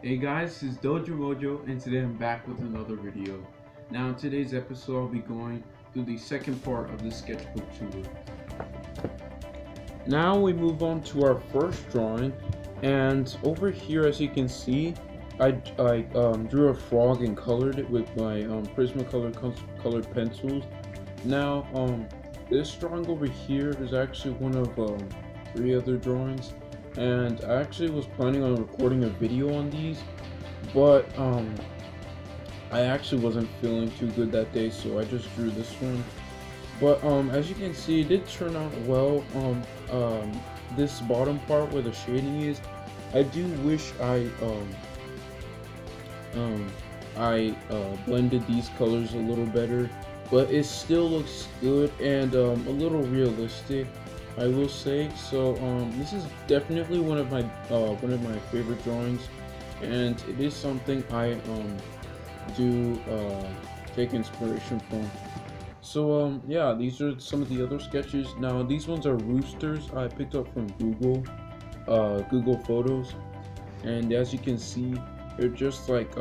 Hey guys, this is DOJO MOJO, and today I'm back with another video. Now in today's episode I'll be going through the second part of the sketchbook tour. Now we move on to our first drawing, and over here, as you can see, I drew a frog and colored it with my Prismacolor colored pencils. Now this drawing over here is actually one of 3 other drawings, and I actually was planning on recording a video on these, but I actually wasn't feeling too good that day, so I just drew this one. But as you can see, it did turn out well. This bottom part where the shading is, I do wish I blended these colors a little better, but it still looks good and a little realistic, I will say. So this is definitely one of my favorite drawings, and it is something I do take inspiration from. So yeah, these are some of the other sketches. Now these ones are roosters I picked up from Google Photos, and as you can see, they're just like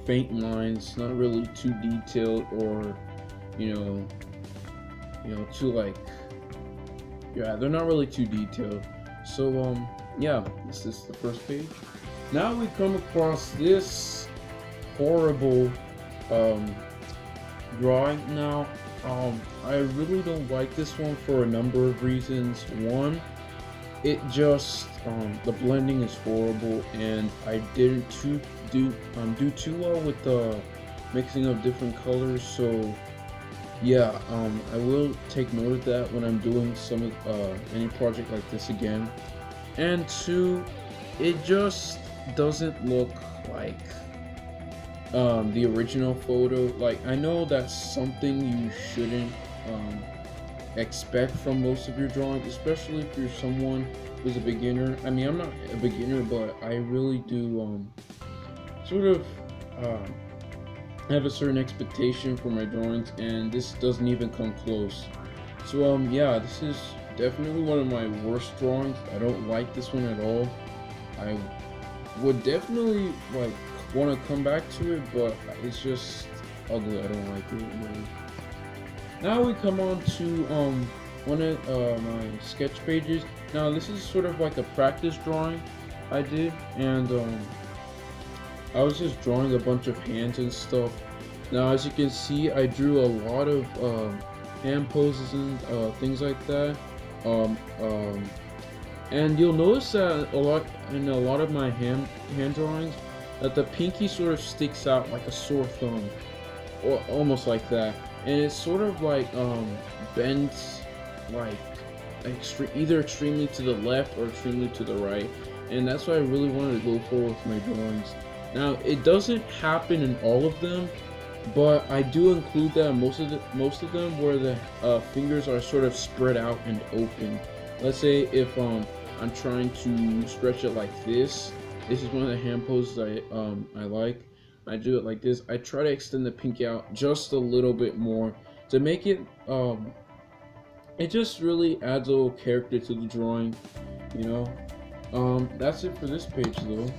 faint lines, not really too detailed, or you know too like, yeah, they're not really too detailed. So yeah, this is the first page. Now we come across this horrible drawing. Now I really don't like this one for a number of reasons. One, it just the blending is horrible, and I didn't do too well with the mixing of different colors. So yeah, I will take note of that when I'm doing any project like this again. And 2, it just doesn't look like the original photo. Like, I know that's something you shouldn't expect from most of your drawings, especially if you're someone who's a beginner. I mean, I'm not a beginner, but I really do sort of have a certain expectation for my drawings, and this doesn't even come close. So yeah, this is definitely one of my worst drawings. I don't like this one at all. I would definitely like want to come back to it, but it's just ugly. I don't like it really. Now we come on to one of my sketch pages. Now this is sort of like a practice drawing I did, and I was just drawing a bunch of hands and stuff. Now as you can see, I drew a lot of hand poses and things like that. And you'll notice that in a lot of my hand drawings, that the pinky sort of sticks out like a sore thumb, or almost like that, and it's sort of like bends like either extremely to the left or extremely to the right, and that's what I really wanted to go for with my drawings. Now it doesn't happen in all of them, but I do include that in most of them where the fingers are sort of spread out and open. Let's say if I'm trying to stretch it like this. This is one of the hand poses I like. I do it like this. I try to extend the pinky out just a little bit more to make it it just really adds a little character to the drawing, you know. That's it for this page though.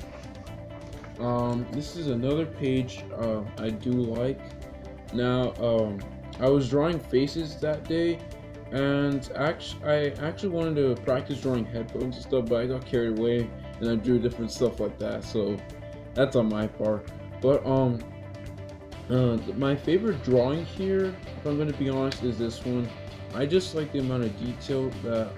This is another page I do like. Now I was drawing faces that day, and I actually wanted to practice drawing headphones and stuff, but I got carried away and I drew different stuff like that, so that's on my part. But my favorite drawing here, if I'm gonna be honest, is this one. I just like the amount of detail that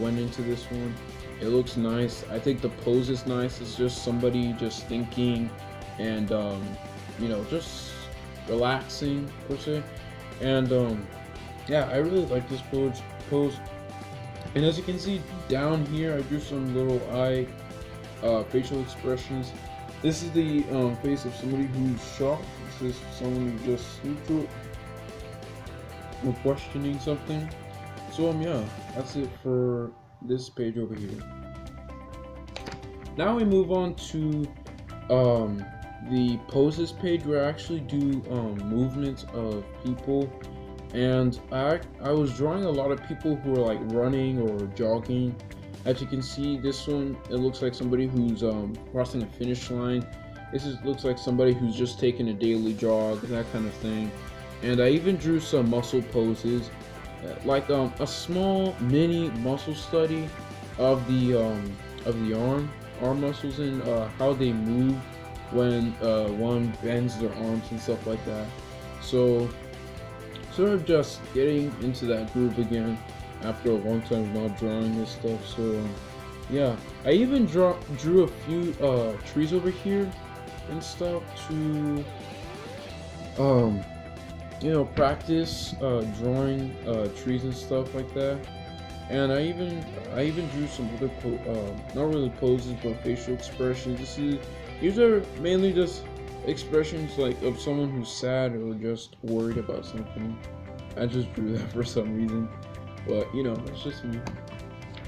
went into this one. It looks nice. I think the pose is nice. It's just somebody just thinking and just relaxing per se. And yeah, I really like this pose. And as you can see down here, I drew some little eye facial expressions. This is the face of somebody who's shocked. This is someone who just neutral or questioning something. So yeah, that's it for this page over here. Now we move on to the poses page, where I actually do movements of people. And I was drawing a lot of people who are like running or jogging, As you can see, this one, it looks like somebody who's crossing a finish line. Looks like somebody who's just taking a daily jog, that kind of thing. And I even drew some muscle poses, like a small mini muscle study of the arm muscles and how they move when one bends their arms and stuff like that. So sort of just getting into that groove again after a long time of not drawing this stuff. So yeah, I even drew a few trees over here and stuff to practice drawing trees and stuff like that. And I even drew some other not really poses but facial expressions. These are mainly just expressions like of someone who's sad or just worried about something. I just drew that for some reason, but it's just me.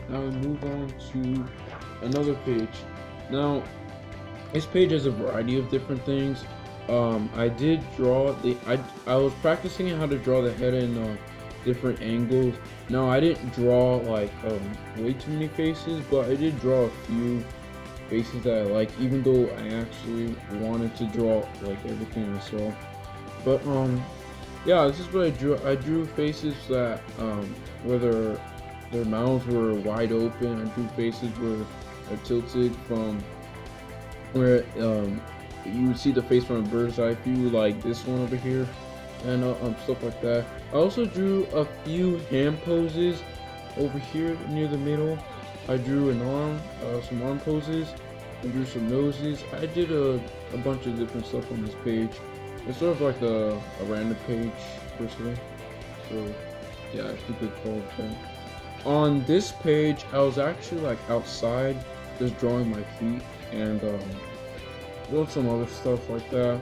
Now we move on to another page. Now this page has a variety of different things. I did draw I was practicing how to draw the head in different angles. Now I didn't draw like way too many faces, but I did draw a few faces that I like, even though I actually wanted to draw like everything I saw. But yeah, this is what I drew. I drew faces that whether their mouths were wide open. I drew faces where they're tilted from where you would see the face from a bird's eye view, like this one over here, and stuff like that. I also drew a few hand poses over here near the middle. I drew an arm, some arm poses. I drew some noses. I did a bunch of different stuff on this page. It's sort of like a random page, personally. So yeah, I think it's called that. On this page, I was actually like outside, just drawing my feet and doing some other stuff like that.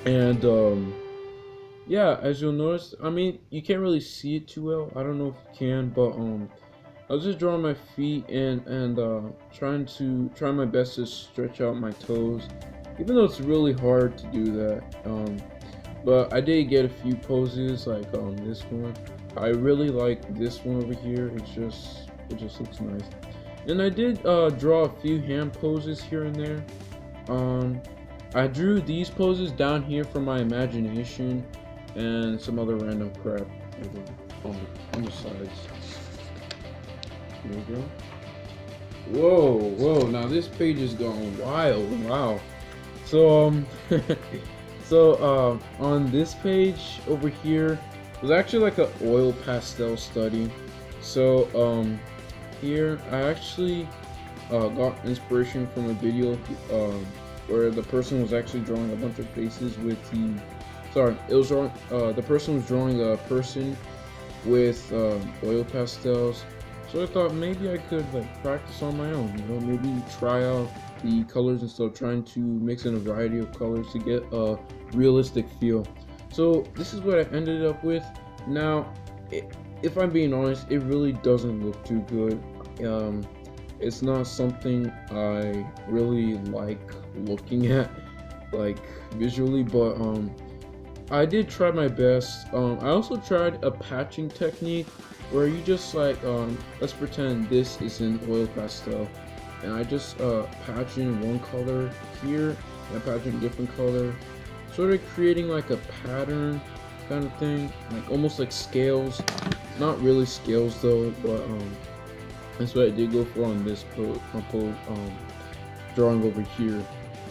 And yeah, as you'll notice, I mean, you can't really see it too well. I don't know if you can, but I was just drawing my feet and trying my best to stretch out my toes, even though it's really hard to do that. But I did get a few poses like this one. I really like this one over here. It just looks nice. And I did draw a few hand poses here and there. I drew these poses down here from my imagination and some other random crap on the sides. There we go. Whoa, now this page is going wild. Wow. So on this page over here was actually like an oil pastel study. So here I actually got inspiration from a video where the person was actually drawing a bunch of faces with the person was drawing a person with oil pastels. So I thought maybe I could like practice on my own, maybe try out the colors and stuff, trying to mix in a variety of colors to get a realistic feel. So this is what I ended up with. Now, if I'm being honest, it really doesn't look too good. It's not something I really like looking at, like visually, but I did try my best. I also tried a patching technique where you just like let's pretend this is an oil pastel, and I just patch in one color here and I patch in a different color, sort of creating like a pattern kind of thing, like almost like scales. Not really scales though, but that's what I did go for on this drawing over here.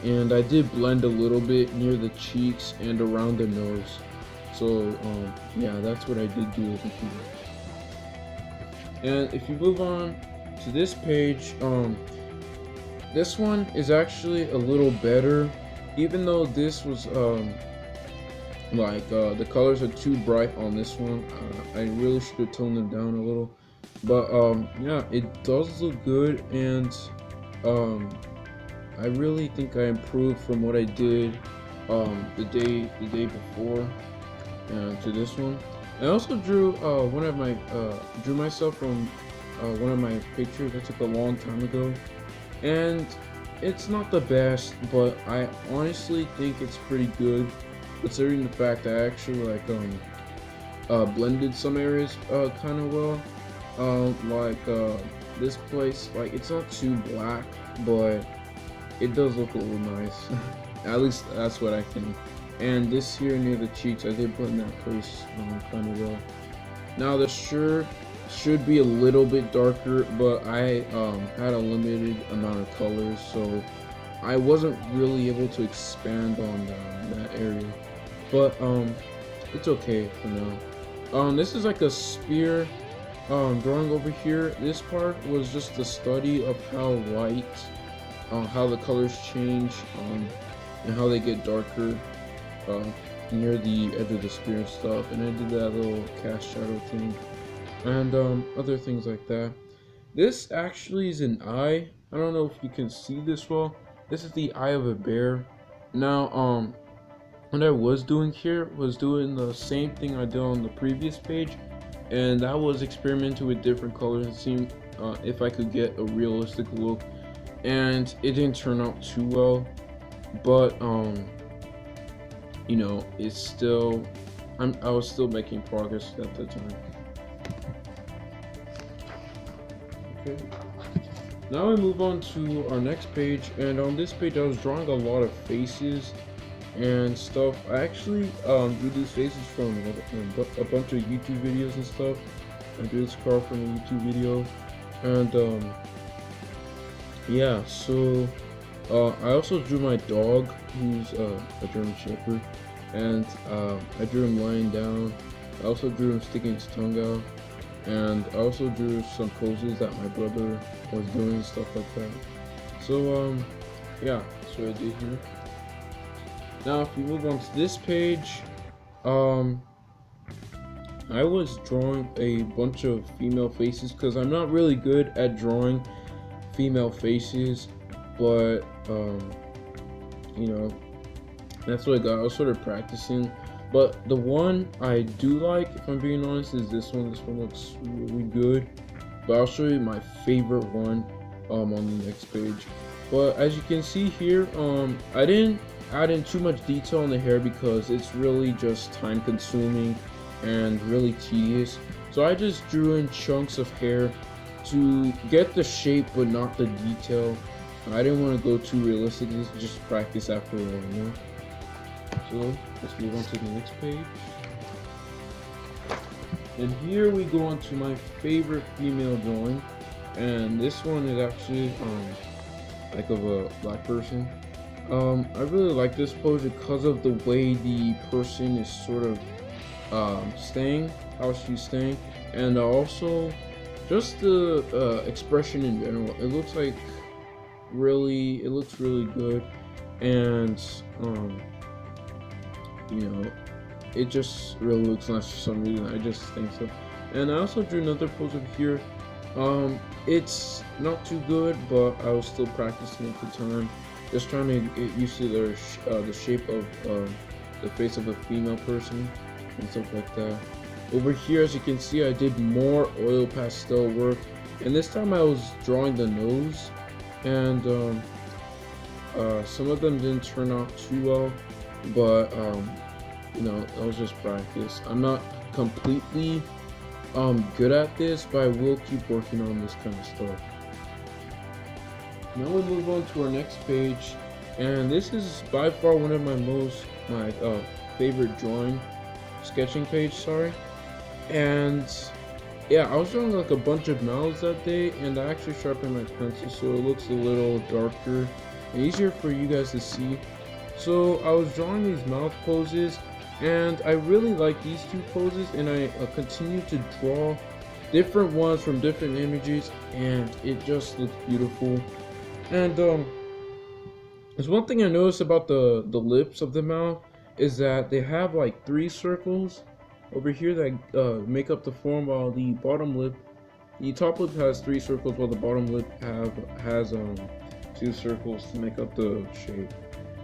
And I did blend a little bit near the cheeks and around the nose. So yeah, that's what I did do over here. And if you move on to this page, this one is actually a little better, even though this was the colors are too bright on this one. I really should have toned them down a little, but yeah, it does look good, and I really think I improved from what I did the day before to this one. I also drew drew myself from one of my pictures I took a long time ago, and it's not the best, but I honestly think it's pretty good, considering the fact I actually blended some areas kind of well, like this place, like, it's not too black, but it does look a little nice. At least that's what I think. And this here near the cheeks, I did blend that place kind of well. Now the shirt should be a little bit darker, but I had a limited amount of colors, so I wasn't really able to expand on that area. But it's okay for now. This is like a spear drawing over here. This part was just the study of how light, how the colors change, and how they get darker near the edge of the spear and stuff. And I did that little cast shadow thing and other things like that. This actually is an eye. I don't know if you can see this well. This is the eye of a bear. Now what I was doing here was doing the same thing I did on the previous page, and that was experimenting with different colors and seeing if I could get a realistic look, and it didn't turn out too well, but you know, it's still, I was still making progress at the time. Okay, now we move on to our next page, and on this page I was drawing a lot of faces and stuff. I actually drew these faces from a bunch of YouTube videos and stuff. I drew this car from a YouTube video, and yeah, so I also drew my dog, who's a German Shepherd, and I drew him lying down. I also drew him sticking his tongue out, and I also drew some poses that my brother was doing and stuff like that. So yeah, that's what I did here. Now if we move on to this page, I was drawing a bunch of female faces because I'm not really good at drawing female faces, but you know, that's what I got. I was sort of practicing, but the one I do like, if I'm being honest, is this one. This one looks really good, but I'll show you my favorite one on the next page. But as you can see here, I didn't add in too much detail on the hair because it's really just time consuming and really tedious. So I just drew in chunks of hair to get the shape but not the detail. I didn't want to go too realistic, just practice after all, you know? So let's move on to the next page. And here we go on to my favorite female drawing, and this one is actually like of a black person. I really like this pose because of the way the person is sort of staying, how she's staying, and also just the expression in general. It looks like it looks really good, and you know, it just really looks nice for some reason. I just think so. And I also drew another pose over here. It's not too good, but I was still practicing at the time, just trying to get used to the shape of the face of a female person and stuff like that. Over here, as you can see, I did more oil pastel work, and this time I was drawing the nose, and some of them didn't turn out too well, but you know, that was just practice. I'm not completely good at this, but I will keep working on this kind of stuff. Now we move on to our next page, and this is by far one of my favorite sketching page, sorry. And yeah, I was drawing like a bunch of mouths that day, and I actually sharpened my pencil so it looks a little darker and easier for you guys to see. So I was drawing these mouth poses, and I really like these two poses, and I continue to draw different ones from different images, and it just looks beautiful. And there's one thing I noticed about the lips of the mouth is that they have like 3 circles over here that make up the form, while the bottom lip, the top lip has 3 circles, while the bottom lip has 2 circles to make up the shape.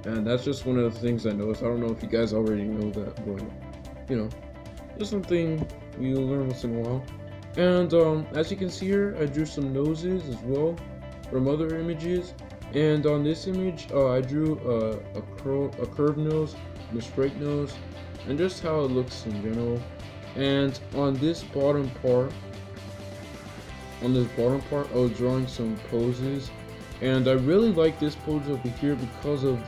And that's just one of the things I noticed. I don't know if you guys already know that, but you know, just something you learn once in a while. And as you can see here, I drew some noses as well from other images. And on this image, I drew a curved nose and a straight nose, and just how it looks in general. And on this bottom part, on this bottom part, I was drawing some poses, and I really like this pose over here because of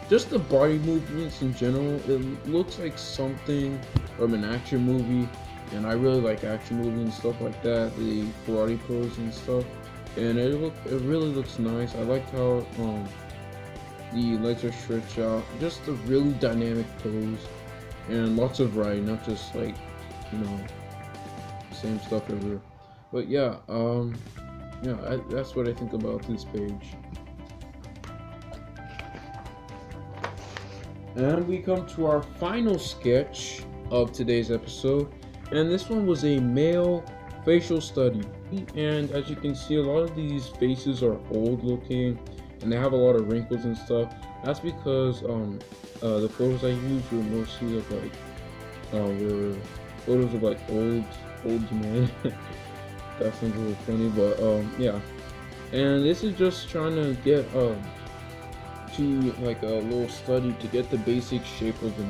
just the body movements in general. It looks like something from an action movie, and I really like action movies and stuff like that, the karate pose and stuff. And it really looks nice. I like how the legs are stretched out. Just a really dynamic pose, and lots of variety, not just like, you know, same stuff everywhere. But yeah, that's what I think about this page. And we come to our final sketch of today's episode, and this one was a male facial study. And as you can see, a lot of these faces are old looking, and they have a lot of wrinkles and stuff. That's because the photos I used were mostly of like were photos of like old men. That sounds really funny, but yeah. And this is just trying to get to like a little study to get the basic shape of the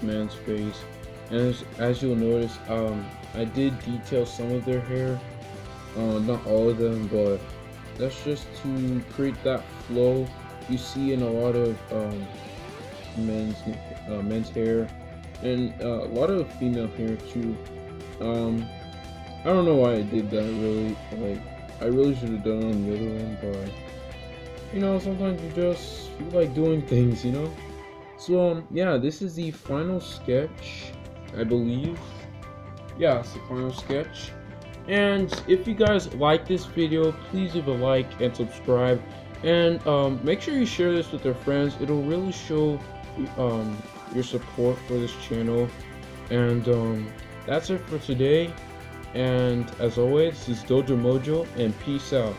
man's face. And as you'll notice, I did detail some of their hair, not all of them, but that's just to create that flow you see in a lot of men's hair, and a lot of female hair too. I don't know why I did that, really. Like, I really should have done it on the other one, but you know, sometimes you just feel like doing things, you know. So yeah, this is the final sketch, I believe. Yeah, it's the final sketch. And if you guys like this video, please leave a like and subscribe, and make sure you share this with your friends. It'll really show your support for this channel. And that's it for today, and as always, this is DOJO MOJO, and peace out.